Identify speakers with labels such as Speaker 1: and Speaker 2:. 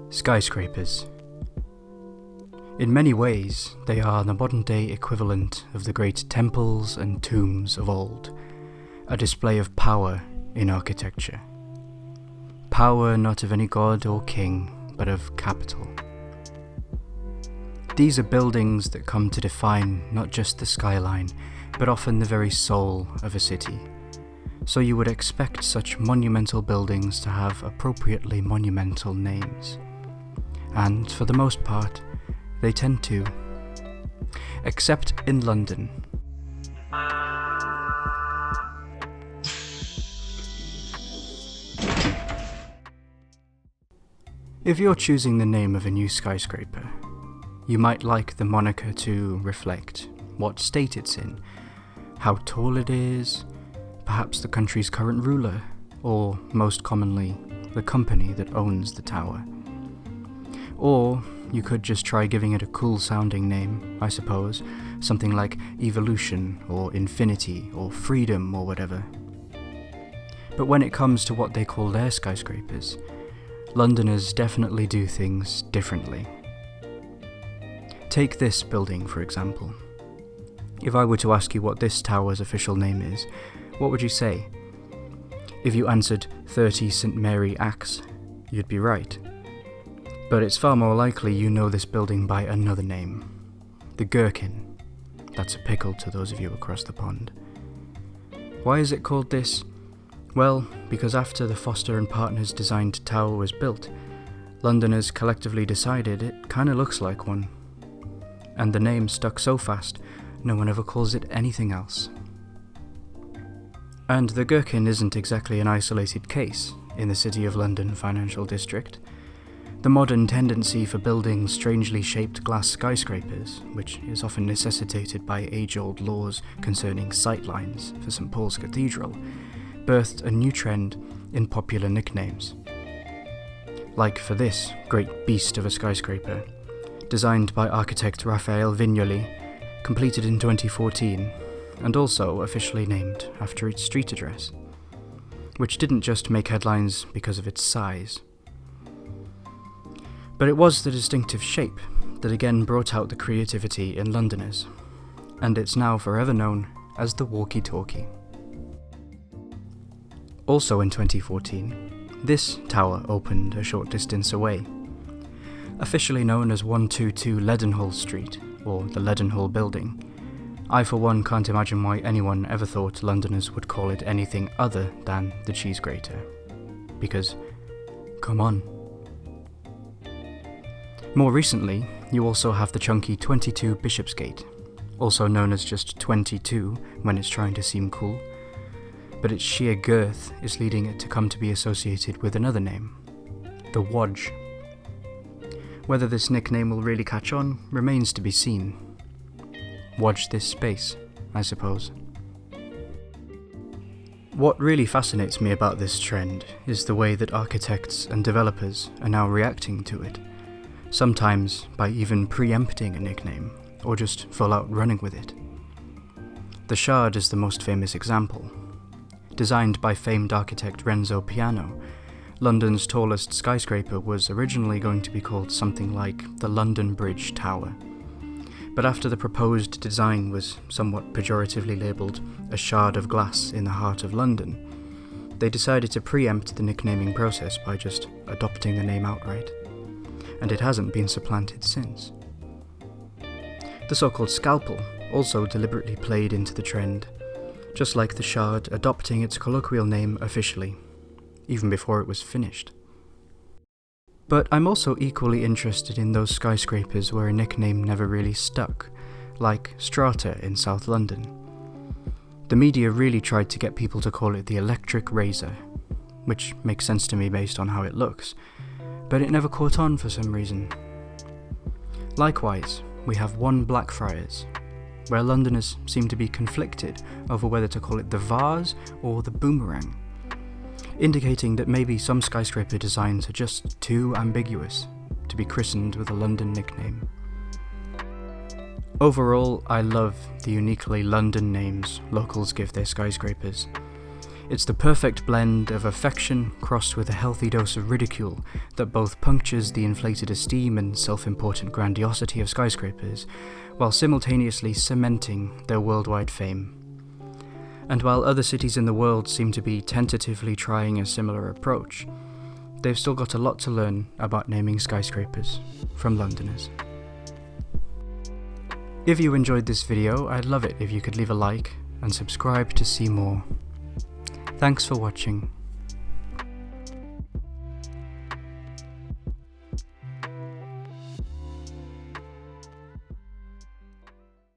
Speaker 1: Skyscrapers. In many ways, they are the modern-day equivalent of the great temples and tombs of old, a display of power in architecture. Power not of any god or king, but of capital. These are buildings that come to define not just the skyline, but often the very soul of a city. So you would expect such monumental buildings to have appropriately monumental names. And for the most part, they tend to. Except in London. If you're choosing the name of a new skyscraper, you might like the moniker to reflect what state it's in, how tall it is, perhaps the country's current ruler, or most commonly, the company that owns the tower. Or you could just try giving it a cool sounding name, I suppose, something like evolution or infinity or freedom or whatever. But when it comes to what they call their skyscrapers, Londoners definitely do things differently. Take this building, for example. If I were to ask you what this tower's official name is, what would you say? If you answered 30 St Mary Axe, you'd be right. But it's far more likely you know this building by another name. The Gherkin. That's a pickle to those of you across the pond. Why is it called this? Well, because after the Foster and Partners designed tower was built, Londoners collectively decided it kinda looks like one. And the name stuck so fast, no one ever calls it anything else. And the Gherkin isn't exactly an isolated case in the City of London financial district. The modern tendency for building strangely shaped glass skyscrapers, which is often necessitated by age-old laws concerning sightlines for St Paul's Cathedral, birthed a new trend in popular nicknames. Like for this great beast of a skyscraper, designed by architect Raphael Vignoli, completed in 2014, and also officially named after its street address, which didn't just make headlines because of its size. But it was the distinctive shape that again brought out the creativity in Londoners, and it's now forever known as the walkie-talkie. Also in 2014, this tower opened a short distance away. Officially known as 122 Leadenhall Street, or the Leadenhall Building, I for one can't imagine why anyone ever thought Londoners would call it anything other than the cheese grater. Because, come on. More recently, you also have the chunky 22 Bishopsgate, also known as just 22 when it's trying to seem cool, but its sheer girth is leading it to come to be associated with another name, the Wodge. Whether this nickname will really catch on remains to be seen. Watch this space, I suppose. What really fascinates me about this trend is the way that architects and developers are now reacting to it, sometimes by even preempting a nickname, or just full out running with it. The Shard is the most famous example. Designed by famed architect Renzo Piano, London's tallest skyscraper was originally going to be called something like the London Bridge Tower. But after the proposed design was somewhat pejoratively labelled a shard of glass in the heart of London, they decided to preempt the nicknaming process by just adopting the name outright. And it hasn't been supplanted since. The so-called scalpel also deliberately played into the trend, just like the Shard adopting its colloquial name officially, even before it was finished. But I'm also equally interested in those skyscrapers where a nickname never really stuck, like Strata in South London. The media really tried to get people to call it the Electric Razor, which makes sense to me based on how it looks, but it never caught on for some reason. Likewise, we have One Blackfriars, where Londoners seem to be conflicted over whether to call it the Vase or the Boomerang, indicating that maybe some skyscraper designs are just too ambiguous to be christened with a London nickname. Overall, I love the uniquely London names locals give their skyscrapers. It's the perfect blend of affection crossed with a healthy dose of ridicule that both punctures the inflated esteem and self-important grandiosity of skyscrapers, while simultaneously cementing their worldwide fame. And while other cities in the world seem to be tentatively trying a similar approach, they've still got a lot to learn about naming skyscrapers from Londoners. If you enjoyed this video, I'd love it if you could leave a like and subscribe to see more. Thanks for watching.